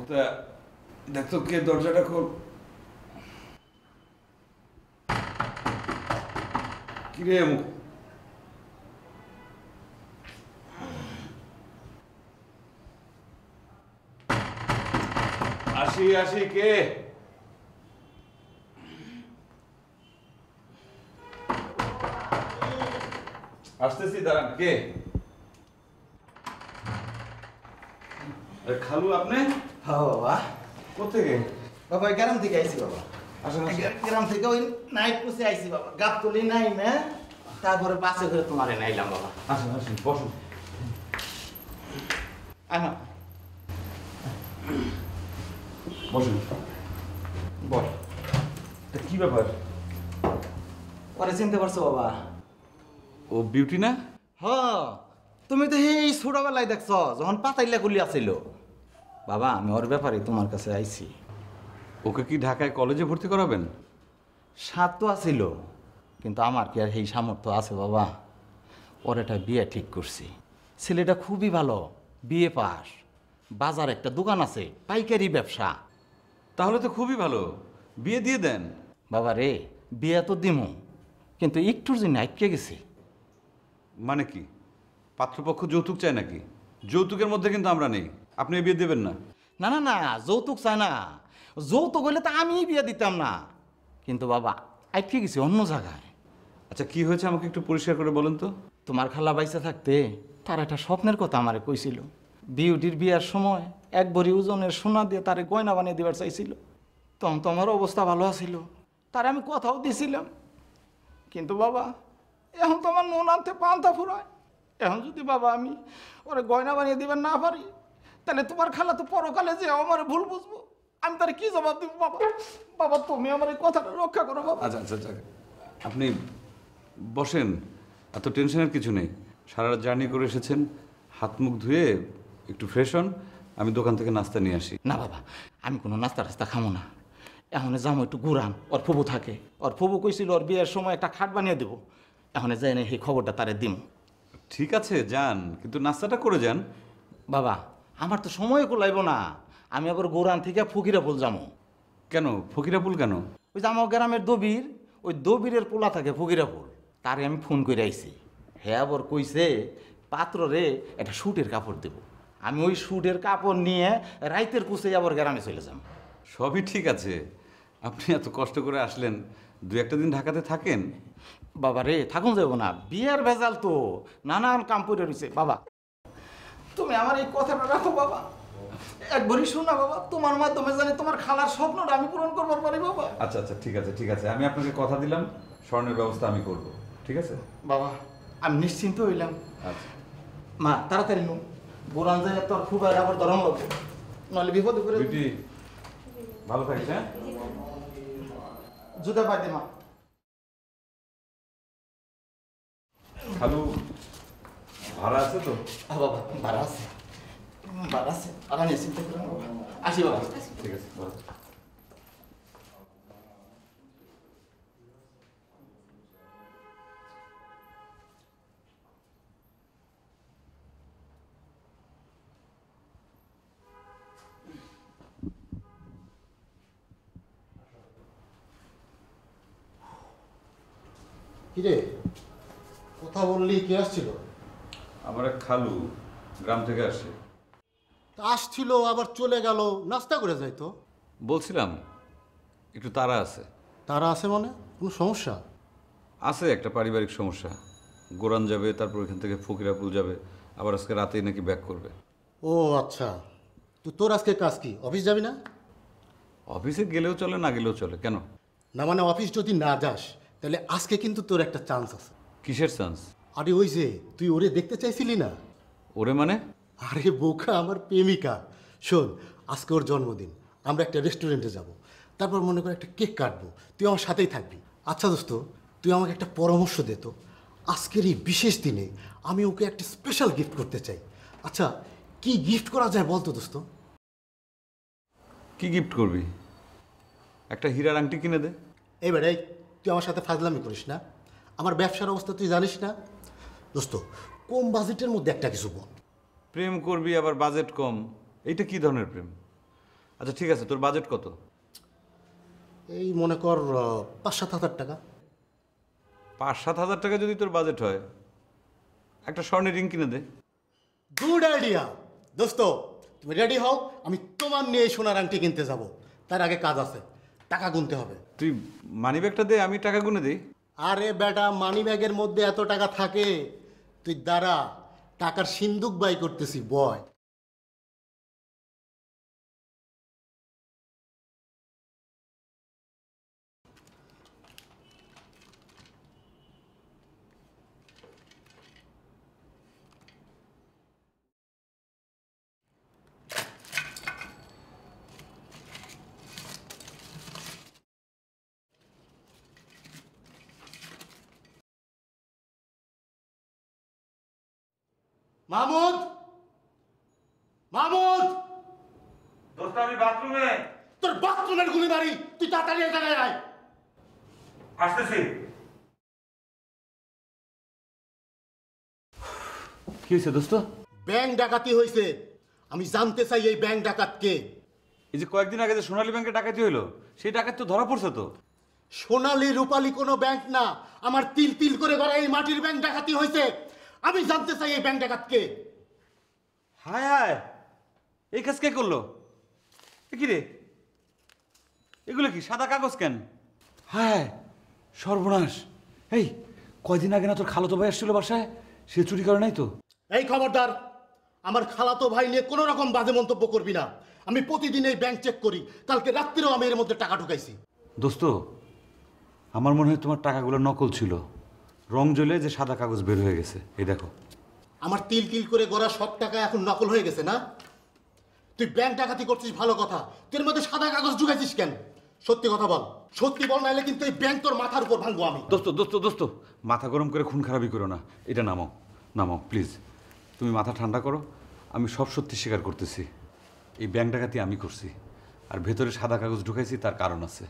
তা দেখতো কে দরজাটা খোল। কিরে আসি আসি, কে? আসতেছি, দাঁড়ান। কে? খালু আপনি? হ্যাঁ বাবা। কোথেকে? বাবা গ্রাম থেকে আইছি বাবা। গ্রাম থেকে ওই নাইট পুষে আইছি বাবা। গাবতলি নাই না, তারপরে বাসে করে তোমারে নাইলাম বাবা। আসুন আসুন, বসুন। আনা বসুন। বল। তা কি ব্যাপার? পরে চিনতে পারছো বাবা? ও বিউটি না? হ, তুমি তো এই ছোটবেলায় দেখছ যখন পাতাইলা গুলি আছিল। বাবা আমি ওর ব্যাপারে তোমার কাছে আইছি। ওকে কি ঢাকায় কলেজে ভর্তি করাবেন? সাত তো আছিল, কিন্তু আমার কি আর এই সামর্থ্য আছে বাবা? ওর একটা বিয়ে ঠিক করছি। ছেলেটা খুবই ভালো, বিয়ে পাস, বাজার একটা দোকান আছে, পাইকারি ব্যবসা। তাহলে তো খুবই ভালো, বিয়ে দিয়ে দেন। বাবা রে, বিয়ে তো দিমু, কিন্তু একটুর জন্য আটকে গেছি। মানে কি, পাত্রপক্ষ যৌতুক চায় নাকি? যৌতুকের মধ্যে কিন্তু আমরা নেই, আপনি বিয়ে দেবেন না। না না না, যৌতুক চায় না। যৌতুক হইলে তো আমি বিয়ে দিতাম না, কিন্তু বাবা আটকে গেছি অন্য জায়গায়। আচ্ছা কি হয়েছে আমাকে একটু পরিষ্কার করে বলেন তো। তোমার খালা বাইসা থাকতে তার একটা স্বপ্নের কথা আমারে কইছিল। বিউটির বিয়ার সময় এক ভরি ওজনের সোনা দিয়ে তারে গয়না বানিয়ে দেওয়ার চাইছিল। তখন তো আমার অবস্থা ভালো আছিল, তার আমি কথাও দিছিলাম। কিন্তু বাবা এখন তো আমার নুন আনতে পান্তা ফুরায়। এখন যদি বাবা আমি ওরে গয়না বানিয়ে দিবেন না পারি, তাহলে তোমার খালা তো পরকালে যে আমার ভুল বুঝবো। আমি তার কি জবাব দিব বাবা? বাবা তুমি আমার এই কথাটা রক্ষা করো বাবা। আচ্ছা আচ্ছা আচ্ছা, আপনি বসেন, এত টেনশনের কিছু নেই। সারা রাত জার্নি করে এসেছেন, হাত মুখ ধুয়ে একটু ফ্রেশ হন, আমি দোকান থেকে নাস্তা নিয়ে আসি। না বাবা, আমি কোনো নাস্তা টাস্তা খামো না। এখন যাবো একটু ঘুরাম, ওর ফুবু থাকে। ওর ফুবু কইছিল ওর বিয়ের সময় একটা খাট বানিয়ে দেবো। এখন যাই না, সেই খবরটা তারে দিম। ঠিক আছে যান, কিন্তু নাস্তাটা করে যান। বাবা আমার তো সময় কুলাইব না, আমি আবার গোরান থেকে ফকিরাপুল যাবো। কেন ফকিরাপুল কেন? ওই যে আমার গ্রামের দবির, ওই দবিরের পোলা থাকে ফকিরাপুল, তারে আমি ফোন করে আইছি। হ্যাঁ আবার কইছে পাত্ররে একটা স্যুটের কাপড় দেব। আমি ওই স্যুটের কাপড় নিয়ে রাইতের কুচে আবার গ্রামে চলে যাব। সবই ঠিক আছে, আপনি এত কষ্ট করে আসলেন, দু একটা দিন ঢাকাতে থাকেন। বাবা রে থাকুন যাব না, বিয়ের ভেজাল তো নানান কাম পড়ে রয়েছে। বাবা তুমি আমার এই কথাটা রাখো বাবা, একবারই শোনা বাবা, তোমার মাধ্যমে জানি তোমার খালার স্বপ্নটা আমি পূরণ করবার পারি বাবা। আচ্ছা আচ্ছা ঠিক আছে ঠিক আছে, আমি আপনাকে কথা দিলাম স্বর্ণের ব্যবস্থা আমি করব, ঠিক আছে বাবা আমি নিশ্চিন্ত হইলাম। আচ্ছা মা তাড়াতাড়ি নো, বোরান যায় তোর খুব আবার ধরম লাগবে, নাহলে বিপদে করে বিউটি ভালো থাকিস। হ্যাঁ জুতা পাই দে মা। খালু ভাড়া আছে তো? বাবা ভাড়া আছে, ভাড়া আছে, আর আমি চিন্তা করেন বাবা। আসি বাবা। ঠিক আছে ভালো। কিরে কথা বললি, কে আসছিল? আমার এক খালু গ্রাম থেকে আসে। তা আসছিল আবার চলে গেল, নাস্তা করে যাইতো। বলছিলাম একটু তাড়া আছে। তারা আছে মানে কোনো সমস্যা? আছে একটা পারিবারিক সমস্যা, গোরান যাবে, তারপর এখান থেকে ফকিরাপুল যাবে, আবার আজকে রাতেই নাকি ব্যাক করবে। ও আচ্ছা, তো তোর আজকে কাজ কি, অফিস যাবি না? অফিসে গেলেও চলে, না গেলেও চলে। কেন? না মানে অফিস যদি না যাস তাহলে আজকে কিন্তু তোর একটা চান্স আছে। কিসের চান্স? আরে ওই যে তুই ওরে দেখতে চাইছিলি না? ওরে মানে? আরে বোকা আমার প্রেমিকা। শোন, আজকে ওর জন্মদিন, আমরা একটা রেস্টুরেন্টে যাব, তারপর মনে করে একটা কেক কাটবো, তুই আমার সাথেই থাকবি। আচ্ছা দোস্ত, তুই আমাকে একটা পরামর্শ দে তো, আজকের এই বিশেষ দিনে আমি ওকে একটা স্পেশাল গিফট করতে চাই। আচ্ছা কি গিফট করা যায় বলতো দোস্ত? কি গিফট করবি? একটা হীরার আংটি কিনে দে। এইবারে তুই আমার সাথে ফাজলামি করিস না, আমার ব্যবসার অবস্থা তুই জানিস না দোস্ত, কম বাজেটের মধ্যে একটা কিছু বল। প্রেম করবি আবার বাজেট কম, এইটা কি ধরনের প্রেম? আচ্ছা ঠিক আছে, তোর বাজেট কত? এই মনে কর 5-7 হাজার টাকা। 5-7 হাজার টাকা যদি তোর বাজেট হয়, একটা স্বর্ণের রিং কিনে দে। Good idea. দোস্ত তুমি রেডি হও, আমি তোমার নিয়ে এই সোনার আংটি কিনতে যাব। তার আগে কাজ আছে, টাকা গুনতে হবে। তুই মানি ব্যাগটা দে, আমি টাকা গুনে দিই। আরে বেটা, মানি ব্যাগের মধ্যে এত টাকা থাকে? তুই দাঁড়া, টাকার সিন্দুক বাই করতেছি, বয়। মাহমুদ, মাহমুদ, দোস্ত আমি বাথরুমে তোর বাথরুমের গুলি মারি, তুই তাড়াতাড়ি এই জায়গায় আয়। আসতেছি। কি হয়েছে দোস্ত? ব্যাংক ডাকাতি হয়েছে। আমি জানতে চাই এই ব্যাংক ডাকাত কে। এই যে কয়েকদিন আগে যে সোনালী ব্যাংকে ডাকাতি হলো, সেই ডাকাত তো ধরা পড়ছে তো। সোনালী রূপালী কোনো ব্যাংক না, আমার তিল তিল করে গড়া এই মাটির ব্যাংক ডাকাতি হয়েছে। আমি জানতে চাই এই ব্যাংক ডাকাত কে। হায় হায়, এই কাজ কে করলো? কি রে, এগুলো কি সাদা কাগজ কেন? হায় সর্বনাশ! এই কয়দিন আগে না তোর খালাতো ভাই আসছিল বাসায়, সে চুরি করে নাই তো? এই খবরদার, আমার খালাতো ভাই নিয়ে কোনো রকম বাজে মন্তব্য করবি না। আমি প্রতিদিন এই ব্যাংক চেক করি, কালকে রাত্রিরেও আমি এর মধ্যে টাকা ঢুকাইছি। দোস্ত, আমার মনে হয় তোমার টাকাগুলো নকল ছিল, রং জ্বলে যে সাদা কাগজ বের হয়ে গেছে। এই দেখো। আমার তিল তিল করে গড়া সব টাকা এখন নকল হয়ে গেছে না? তুই ব্যাংক ডাকাতি করছিস ভালো কথা, তোর মধ্যে সাদা কাগজ ঢুকাইছিস কেন? সত্যি কথা বল, সত্যি বল, নাইলে কিন্তু এই ব্যাংক তোর মাথার উপর ভাঙবো আমি। দোস্ত দোস্ত দোস্ত, মাথা গরম করে খুন খারাপই করো না। এটা নামাও, নামাও প্লিজ। তুমি মাথা ঠান্ডা করো। আমি সব সত্যি স্বীকার করতেছি, এই ব্যাংক ডাকাতি আমি করছি। আর ভেতরে সাদা কাগজ ঢুকাইছি, তার কারণ আছে।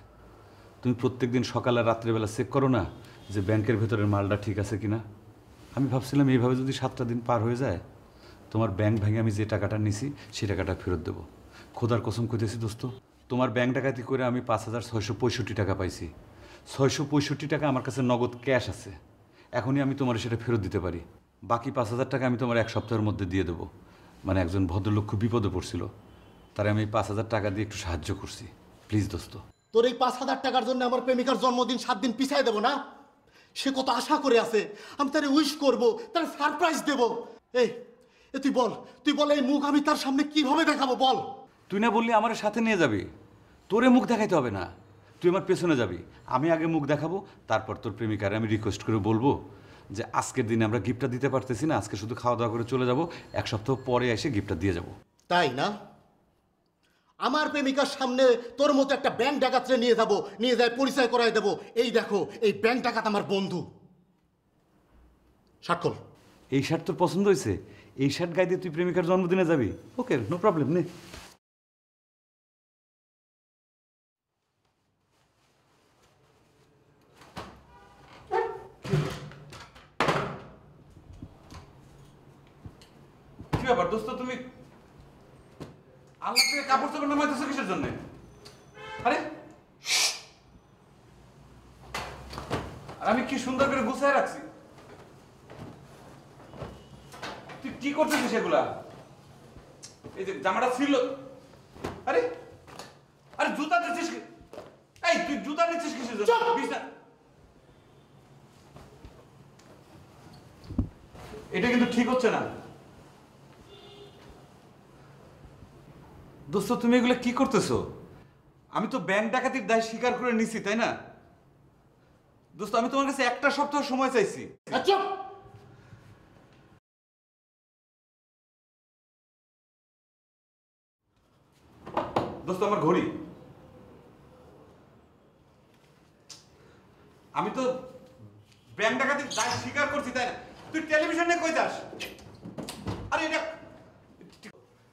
তুমি প্রত্যেকদিন সকালে রাত্রেবেলা চেক করো না যে ব্যাংকের ভেতরের মালটা ঠিক আছে কিনা? আমি ভাবছিলাম এইভাবে যদি 7টা দিন পার হয়ে যায়, তোমার ব্যাংক ভেঙে আমি যে টাকাটা নিছি সেই টাকাটা ফেরত দেবো। খোদার কসম কইতেছি দোস্ত, তোমার ব্যাংক ডাকাতি করে আমি 5,665 টাকা পাইছি। 665 টাকা আমার কাছে নগদ ক্যাশ আছে। এখনই আমি তোমার সেটা ফেরত দিতে পারি। বাকি 5,000 টাকা আমি তোমার 1 সপ্তাহের মধ্যে দিয়ে দেবো। মানে একজন ভদ্রলোক খুব বিপদে পড়ছিল, তারা আমি 5,000 টাকা দিয়ে একটু সাহায্য করছি। প্লিজ দোস্ত। তোর এই 5,000 টাকার জন্য আমার প্রেমিকার জন্মদিন 7 দিন পিছাই দেবো না? সে কত আশা করে আছে, আমি তারে উইশ করব, তার সারপ্রাইজ দেব। এই এ তুই বল এই মুখ আমি তার সামনে কিভাবে দেখাবো বল? তুই না বললি আমার সাথে নিয়ে যাবি? তোরে মুখ দেখাইতে হবে না, তুই আমার পেছনে যাবি। আমি আগে মুখ দেখাবো, তারপর তোর প্রেমিকারে আমি রিকোয়েস্ট করে বলবো যে আজকের দিনে আমরা গিফটটা দিতে পারতেছি না, আজকে শুধু খাওয়া দাওয়া করে চলে যাব, 1 সপ্তাহ পরে এসে গিফটটা দিয়ে যাব। তাই না? আমার প্রেমিকার সামনে তোর মতো একটা ব্যাংক ডাকাতরে নিয়ে যাব, নিয়ে যায় পরিচয় করাই দেব। এই দেখো, এই ব্যাংক ডাকাত আমার বন্ধু। সাক্ষর। এই শার্ট তোর পছন্দ হয়েছে? এই শার্ট গায়ে দিয়ে তুই প্রেমিকার জন্মদিনে যাবি? ওকে, নো প্রবলেম, নে। কি ব্যাপার দোস্ত, তুমি আল্লাহ থেকে কাপড় চোপড় নামাইতেছো কিসের জন্য? আরে আর আমি কি সুন্দর করে গুছায় রাখছি, তুই কি করতেছিস এগুলা? এই যে জামাটা ছিল, আরে আরে জুতা দিচ্ছিস কি? এই তুই জুতা নিচ্ছিস কিসের জন্য? এটা কিন্তু ঠিক হচ্ছে না দোস্ত। তুমি এগুলো কি করতেছো? আমি তো ব্যাংক ডাকাতির দায় স্বীকার করে নিছি, তাই না দোস্ত? আমি তোমার কাছে 1 সপ্তাহ সময় চাইছি। চুপ! দোস্ত আমার ঘড়ি। আমি তো ব্যাংক ডাকাতির দায় স্বীকার করছি, তাই না? তুই টেলিভিশনে কই যাস? আরে এটা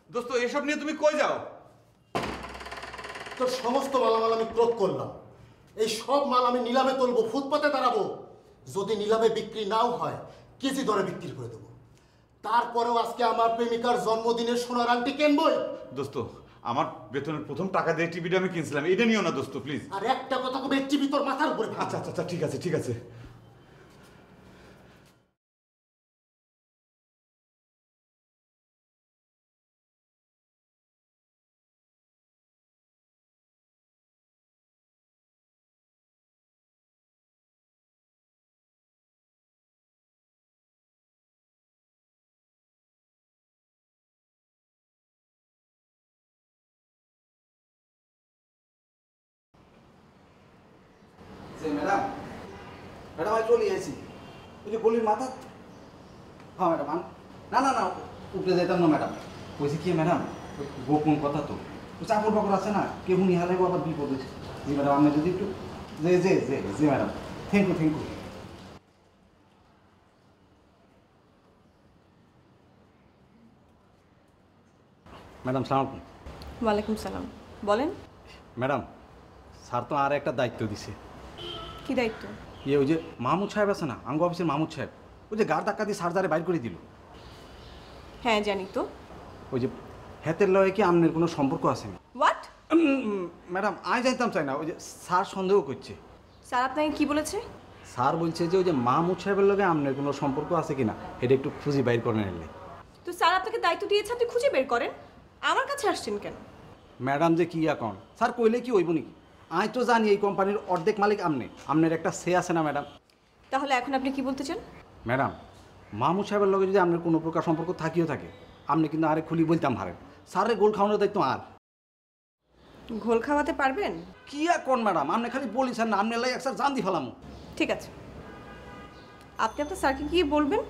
দোস্ত, এসব নিয়ে তুমি কই যাও? তোর সমস্ত মালামাল আমি ক্রয় করলাম। এই সব মাল আমি নিলামে তুলবো, ফুটপাতে দাঁড়াবো। যদি নিলামে বিক্রি নাও হয়, কেজি দরে বিক্রি করে দেবো। তারপরেও আজকে আমার প্রেমিকার জন্মদিনের সোনার আংটি কিনবই। দোস্ত আমার বেতনের প্রথম টাকা দিয়ে টিভিটা আমি কিনছিলাম, এটা নিও না দোস্ত প্লিজ। আর একটা কথা কবে টিভি তোর মাথার উপরে ভাঙবে। আচ্ছা আচ্ছা আচ্ছা, ঠিক আছে ঠিক আছে। ম্যাডাম, ম্যাডাম আমি চলে এসেছি। ওই যে গলির মাথা। হ্যাঁ ম্যাডাম, না না না উপরে যেতাম না ম্যাডাম। বলছি কি ম্যাডাম, গোপন কথা তো, চাকর বাকর আছে না, কেউ নিহালে আবার বিপদ হয়েছে। জি ম্যাডাম, আপনি যদি একটু জি madam, thank you thank you. Madam সালাম আলাইকুম। ওয়ালাইকুম সালাম, বলেন। ম্যাডাম, স্যার তো আর একটা দায়িত্ব দিছে। কি দায়িত্ব? ওই যে মাহমুদ সাহেব আছে না, আঙ্গ অফিসের মাহমুদ সাহেব, ওই যে গাড় ধাক্কা দিয়ে সার্জারে বাইর করে দিল। হ্যাঁ জানি তো। ওই যে হেতের লয়ে কি আপনার কোনো সম্পর্ক আছে না? হোয়াট? ম্যাডাম আমি জানতাম চাই না, ওই যে স্যার সন্দেহ করছে। স্যার আপনাকে কি বলেছে? স্যার বলছে যে ওই যে মাহমুদ সাহেবের লগে আপনার কোনো সম্পর্ক আছে কিনা এটা একটু খুঁজে বাইর করে নিলে। তো স্যার আপনাকে দায়িত্ব দিয়েছে, আপনি খুঁজে বের করেন। আমার কাছে আসছেন কেন? ম্যাডাম যে কি এখন স্যার কইলে কি হইব নাকি? আমি তো জানি এই কোম্পানির অর্ধেক মালিক আপনি, আপনার একটা সে আছে না ম্যাডাম। তাহলে এখন আপনি কি বলতে চান? ম্যাডাম, মাহমুদ সাহেবের লগে যদি আপনার কোনো প্রকার সম্পর্ক থাকিও থাকে, আপনি কিন্তু আরে খুলি বলতাম হারেন। স্যারের গোল খাওয়ানোর দায়িত্ব আর। ঘোল খাওয়াতে পারবেন? কি এখন ম্যাডাম, আপনি খালি বলিছেন না, আপনি লাগে একসাথে জান দি ফেলাম। ঠিক আছে, আপনি আপনার স্যারকে গিয়ে বলবেন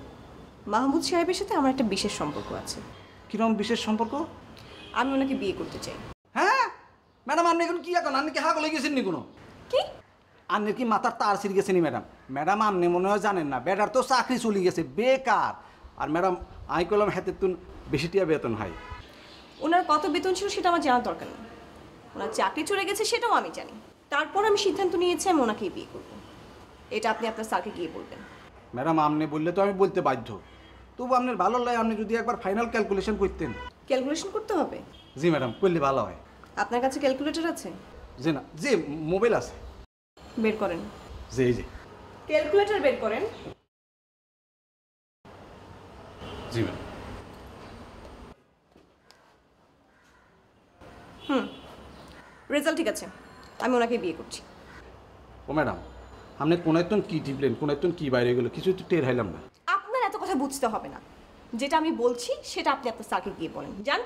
মাহমুদ সাহেবের সাথে আমার একটা বিশেষ সম্পর্ক আছে। কিরকম বিশেষ সম্পর্ক? আমি ওনাকে বিয়ে করতে চাই। হ্যাঁ ম্যাডাম, আপনি এখন কি এখন, আপনি কি হাগলে গেছেন নি কোনো? কি? আপনি কি মাথার তার ছিঁড়ে গেছেনি ম্যাডাম? ম্যাডাম আপনি মনে হয় জানেন না, বেটার তো চাকরি চলে গেছে, বেকার। আর ম্যাডাম আমি কলম হাতের তুন বেশি টিয়া বেতন হয়। ওনার কত বেতন ছিল সেটা আমার জানার দরকার নেই। ওনার চাকরি চলে গেছে সেটাও আমি জানি। তারপর আমি সিদ্ধান্ত নিয়েছি আমি ওনাকেই বিয়ে করব। এটা আপনি আপনার স্যারকে গিয়ে বলবেন। ম্যাডাম আপনি বললে তো আমি বলতে বাধ্য, তবু আপনার ভালো লাগে আপনি যদি একবার ফাইনাল ক্যালকুলেশন করতেন। ক্যালকুলেশন করতে হবে? জি ম্যাডাম, করলে ভালো হয়। আপনার কাছে ক্যালকুলেটর আছে? জি না, জি মোবাইল আছে। বের করেন। জি জি ক্যালকুলেটর বের করেন। জি ম্যাডাম। রেজাল্ট ঠিক আছে, আমি ওনাকে বিয়ে করছি। ও ম্যাডাম, আপনি কোন একজন কি টিপলেন, কোন একজন কি বাইরে গেল, কিছু তো টের হাইলাম না। আপনার এত কথা বুঝতে হবে না, যেটা আমি বলছি সেটা আপনি আপনার স্যারকে গিয়ে বলেন। যান।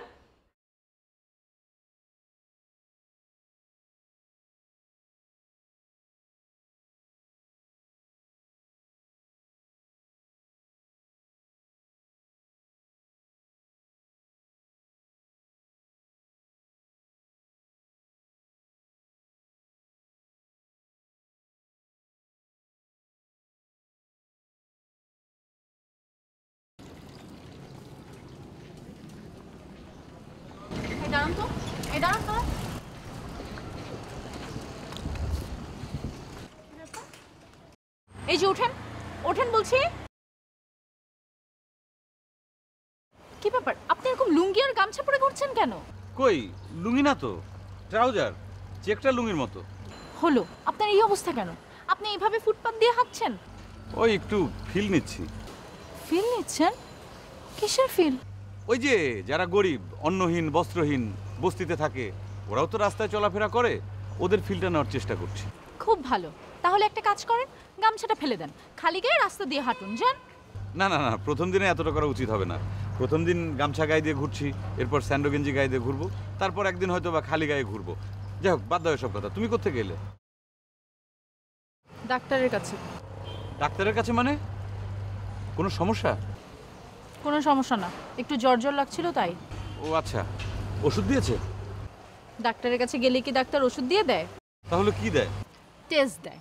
দাঁড়ান তো, এই দাঁড়ান তো। এই যে ওঠেন, ওঠেন বলছি। কি ব্যাপার, আপনি এরকম লুঙ্গি আর গামছা পরে ঘুরছেন কেন? কই লুঙ্গি না তো, ট্রাউজার, চেকটা লুঙ্গির মতো। হলো আপনার এই অবস্থা কেন? আপনি এইভাবে ফুটপাত দিয়ে হাঁটছেন? ওই একটু ফিল নিচ্ছি। ফিল নিচ্ছেন? কিসের ফিল? ওই যে যারা গরিব, অন্নহীন, বস্ত্রহীন, বস্তিতে থাকে, ওরাও তো রাস্তায় চলাফেরা করে, ওদের ফিলটা নেওয়ার চেষ্টা করছি। খুব ভালো, তাহলে একটা কাজ করেন, গামছাটা ফেলে দেন, খালি গায়ে রাস্তা দিয়ে হাঁটুন। যান। না না না, প্রথম দিনে এতটা করা উচিত হবে না। প্রথম দিন গামছা গায়ে দিয়ে ঘুরছি, এরপর স্যান্ডো গেঞ্জি গায়ে দিয়ে ঘুরবো, তারপর একদিন হয়তো বা খালি গায়ে ঘুরবো। যাই হোক, বাদ দাও এসব কথা। তুমি কোত্থেকে গেলে? ডাক্তারের কাছে। ডাক্তারের কাছে মানে? কোনো সমস্যা? কোনো সমস্যা না, একটু জ্বর জ্বর লাগছিল তাই। ও আচ্ছা, ওষুধ দিয়েছে? ডাক্তারের কাছে গেলে কি ডাক্তার ওষুধ দিয়ে দেয়? তাহলে কি দেয়? টেস্ট দেয়,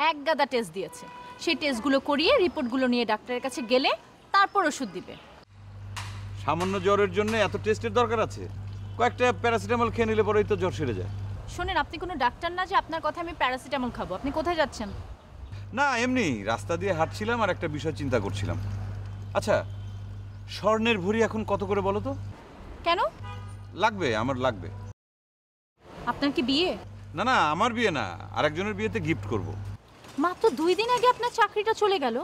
এক গাদা টেস্ট দিয়েছে। সেই টেস্টগুলো করিয়ে রিপোর্টগুলো নিয়ে ডাক্তারের কাছে গেলে তারপর ওষুধ দিবে। সামান্য জ্বরের জন্য এত টেস্টের দরকার আছে? কয়েকটা প্যারাসিটামল খেয়ে নিলে পরেই তো জ্বর সেরে যায়। শোনেন, আপনি কোনো ডাক্তার না যে আপনার কথা আমি প্যারাসিটামল খাবো। আপনি কোথায় যাচ্ছেন? না, এমনি রাস্তা দিয়ে হাঁটছিলাম আর একটা বিষয় চিন্তা করছিলাম। আচ্ছা, স্বর্ণের ভরি এখন কত করে বলো তো? কেন? লাগবে, আমার লাগবে। আপনার কি বিয়ে? না না, আমার বিয়ে না, আরেকজনের বিয়েতে গিফট করব। মাত্র 2 দিন আগে আপনার চাকরিটা চলে গেল,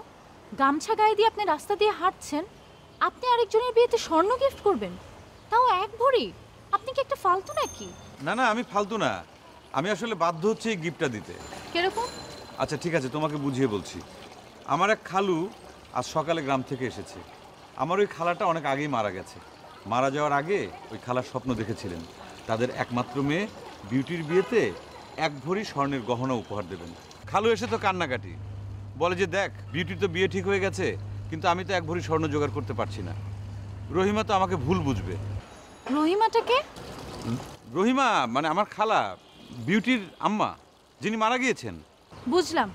গামছা গায়ে দিয়ে আপনি রাস্তা দিয়ে হাঁটছেন, আপনি আরেকজনের বিয়েতে স্বর্ণ গিফট করবেন, তাও 1 ভরি? আপনি কি একটা ফালতু নাকি? না না, আমি ফালতু না, আমি আসলে বাধ্য হচ্ছি এই গিফটটা দিতে। কিরকম? আচ্ছা ঠিক আছে, তোমাকে বুঝিয়ে বলছি। আমার এক খালু আজ সকালে গ্রাম থেকে এসেছে। আমার ওই খালাটা অনেক আগেই মারা গেছে। মারা যাওয়ার আগে ওই খালার স্বপ্ন দেখেছিলেন তাদের একমাত্র মেয়ে বিউটির বিয়েতে 1 ভরি স্বর্ণের গহনা উপহার দেবেন। খালু এসে তো কান্নাকাটি, বলে যে দেখ, বিউটির তো বিয়ে ঠিক হয়ে গেছে, কিন্তু আমি তো 1 ভরি স্বর্ণ জোগাড় করতে পারছি না। রহিমা তো আমাকে ভুল বুঝবে। রহিমাটাকে? রহিমা মানে আমার খালা, বিউটির আম্মা, যিনি মারা গিয়েছেন। বুঝলাম।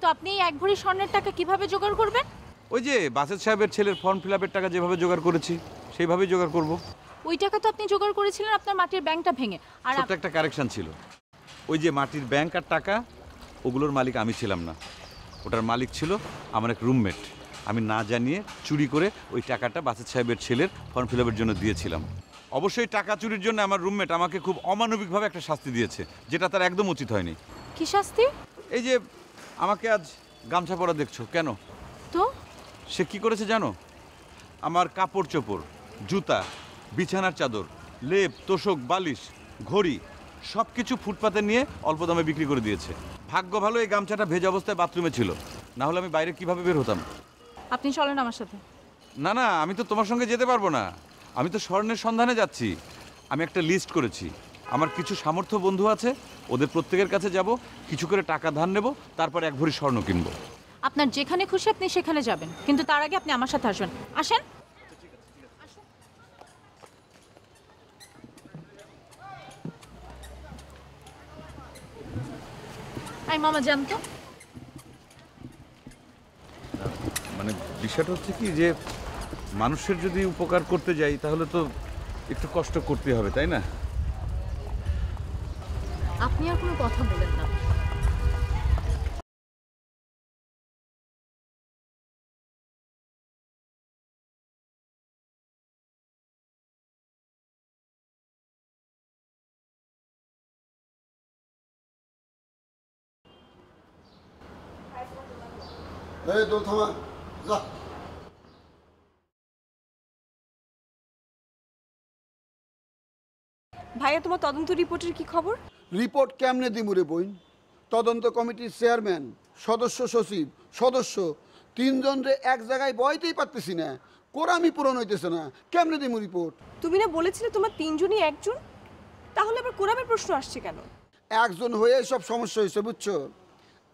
তো আপনি এই 1 ভরি স্বর্ণের টাকা কিভাবে জোগাড় করবেন? ওই যে বাসের সাহেবের ছেলের ফর্ম ফিল আপের টাকা যেভাবে জোগাড় করেছি সেইভাবেই জোগাড় করব। ওই টাকা তো আপনি জোগাড় করেছিলেন আপনার মাটির ব্যাংকটা ভেঙে। আর ছোট্ট একটা কারেকশন ছিল, ওই যে মাটির ব্যাংক আর টাকা, ওগুলোর মালিক আমি ছিলাম না, ওটার মালিক ছিল আমার এক রুমমেট। আমি না জানিয়ে চুরি করে ওই টাকাটা বাসের সাহেবের ছেলের ফর্ম ফিল আপের জন্য দিয়েছিলাম। অবশ্যই টাকা চুরির জন্য আমার রুমমেট আমাকে খুব অমানবিকভাবে একটা শাস্তি দিয়েছে, যেটা তার একদম উচিত হয়নি। কি শাস্তি? এই যে আমাকে আজ গামছা পরা দেখছো কেন? তো সে কি করেছে জানো? আমার কাপড় চোপড়, জুতা, বিছানার চাদর, লেপ, তোশক, বালিশ, ঘড়ি সব কিছু ফুটপাতে নিয়ে অল্প দামে বিক্রি করে দিয়েছে। ভাগ্য ভালো এই গামছাটা ভেজা অবস্থায় বাথরুমে ছিল, না হলে আমি বাইরে কিভাবে বের হতাম। আপনি চলেন আমার সাথে। না না, আমি তো তোমার সঙ্গে যেতে পারবো না, আমি তো স্বর্ণের সন্ধানে যাচ্ছি। আমি একটা লিস্ট করেছি, আমার কিছু সামর্থ্য বন্ধু আছে, ওদের প্রত্যেকের কাছে যাব, কিছু করে টাকা ধার নেব, তারপর 1 ভরি স্বর্ণ কিনবো। আপনার যেখানে খুশি আপনি সেখানে যাবেন, কিন্তু তার আগে আপনি আমার সাথে আসবেন। আসেন। আই মামা যান তো। মানে বিষয়টা হচ্ছে কি যে মানুষের যদি উপকার করতে যাই তাহলে তো একটু কষ্ট করতে হবে, তাই না? আপনি আর কোনো কথা বলেন না। এই দোল থামা, যা। ভাইয়া, তোমার তদন্ত রিপোর্টের কি খবর? রিপোর্ট কেমনে দিমুরে বইন? তদন্ত কমিটির চেয়ারম্যান, সদস্য সচিব, সদস্য 3 জনরে এক জায়গায় বইতেই পারতেছি না, কোরামি পূরণ হইতেছে না, কেমনে দিমু রিপোর্ট? তুমি না বলেছিলে তোমার 3 জনই 1 জন, তাহলে আবার কোরামের প্রশ্ন আসছে কেন? একজন হয়ে সব সমস্যা হয়েছে, বুঝছো?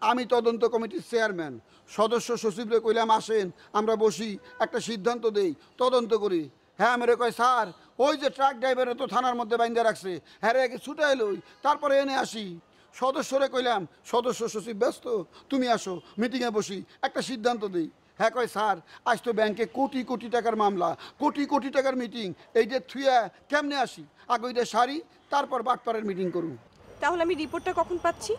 আমি তদন্ত কমিটির চেয়ারম্যান, সদস্য সচিবরে কইলাম আসেন আমরা বসি, একটা সিদ্ধান্ত দেই, তদন্ত করি। হ্যাঁ মেরে কয় স্যার, ওই যে ট্রাক ড্রাইভারে তো থানার মধ্যে বাইন্দা রাখছে, হ্যাঁ রে ছুটে এলোই, তারপরে এনে আসি। সদস্যরে কইলাম সদস্য সচিব ব্যস্ত, তুমি আসো মিটিংয়ে বসি, একটা সিদ্ধান্ত দিই। হ্যাঁ কয় স্যার, আজ তো ব্যাংকে কোটি কোটি টাকার মামলা, কোটি কোটি টাকার মিটিং, এই যে থুয়া কেমনে আসি, আগে ওইটা সারি, তারপর বাটপাড়ের মিটিং করুন। তাহলে আমি রিপোর্টটা কখন পাচ্ছি?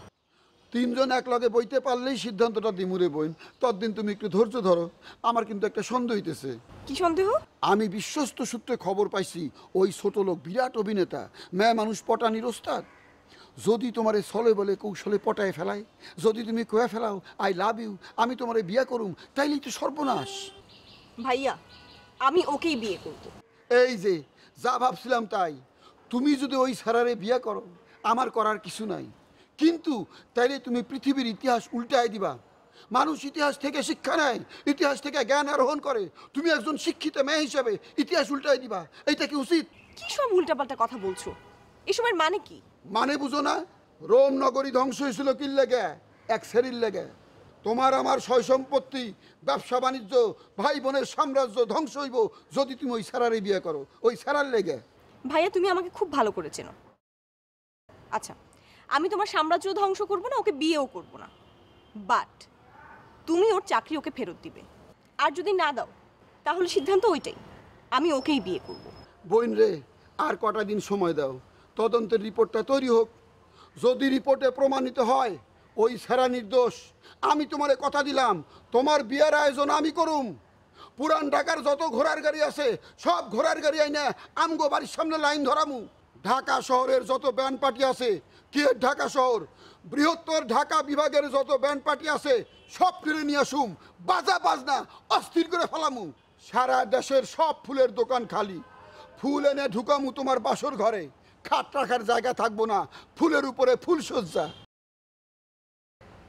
3 জন এক লগে বইতে পারলেই সিদ্ধান্তটা দিমুরে বইন, ততদিন তুমি একটু ধৈর্য ধরো। আমার কিন্তু একটা সন্দেহ হইতেছে। কি সন্দেহ? আমি বিশ্বস্ত সূত্রে খবর পাইছি, ওই ছোট লোক বিরাট অভিনেতা, মেয়ে মানুষ পটানির ওস্তাদ। যদি তোমারে ছলে বলে কৌশলে পটায় ফেলায়, যদি তুমি কয়ে ফেলাও আই লাভ ইউ, আমি তোমারে বিয়া করুম, তাইলেই তো সর্বনাশ। ভাইয়া, আমি ওকেই বিয়ে করব। এই যে যা ভাবছিলাম তাই, তুমি যদি ওই সারারে বিয়া করো, আমার করার কিছু নাই, কিন্তু তাইলে তুমি পৃথিবীর ইতিহাস উল্টায় দিবা। মানুষ ইতিহাস থেকে শিক্ষা নেয়, ইতিহাস থেকে জ্ঞান আরোহণ করে, তুমি একজন শিক্ষিত মেয়ে হিসাবে ইতিহাস উল্টায় দিবা, এইটা কি উচিত? কি সব উল্টাপাল্টা কথা বলছো? এসবের মানে কি? মানে বুঝো না? রোম নগরী ধ্বংস হয়েছিল কি লেগে? এক শ্রেণীর লেগে। তোমার আমার সয় সম্পত্তি, ব্যবসা বাণিজ্য, ভাই বোনের সাম্রাজ্য ধ্বংস হইব যদি তুমি ওই সারারে বিয়ে করো, ওই সারার লেগে। ভাইয়া, তুমি আমাকে খুব ভালো করে চেনো। আচ্ছা, আমি তোমার সাম্রাজ্য ধ্বংস করব না, ওকে বিয়েও করব না, বাট তুমি ওর চাকরি ওকে ফেরত দিবে। আর যদি না দাও তাহলে সিদ্ধান্ত ওইটাই, আমি ওকেই বিয়ে করব। বোন রে, আর কটা দিন সময় দাও, তদন্তের রিপোর্টটা তৈরি হোক। যদি রিপোর্টে প্রমাণিত হয় ওই সেরা নির্দোষ, আমি তোমারে কথা দিলাম তোমার বিয়ের আয়োজন আমি করুম। পুরান ঢাকার যত ঘোড়ার গাড়ি আছে সব ঘোড়ার গাড়ি আইনা আমগো বাড়ির সামনে লাইন ধরামু। ঢাকা শহরের যত ব্যান্ড পার্টি আছে, কি ঢাকা শহর, বৃহত্তর ঢাকা বিভাগের যত ব্যান্ড পার্টি আছে সব ফিরে নিয়ে আসুম, বাজা বাজনা অস্থির করে ফেলামু। সারা দেশের সব ফুলের দোকান খালি, ফুল এনে ঢুকামু তোমার বাসর ঘরে, খাট রাখার জায়গা থাকবো না, ফুলের উপরে ফুলসজ্জা।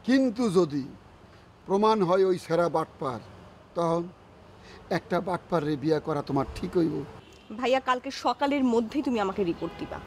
কিন্তু যদি প্রমাণ হয় ওই সেরা বাটপার, তখন একটা বাটপার রে বিয়ে করা তোমার ঠিক হইব। ভাইয়া কালকে সকালের মধ্যেই তুমি আমাকে রিপোর্ট দিবা।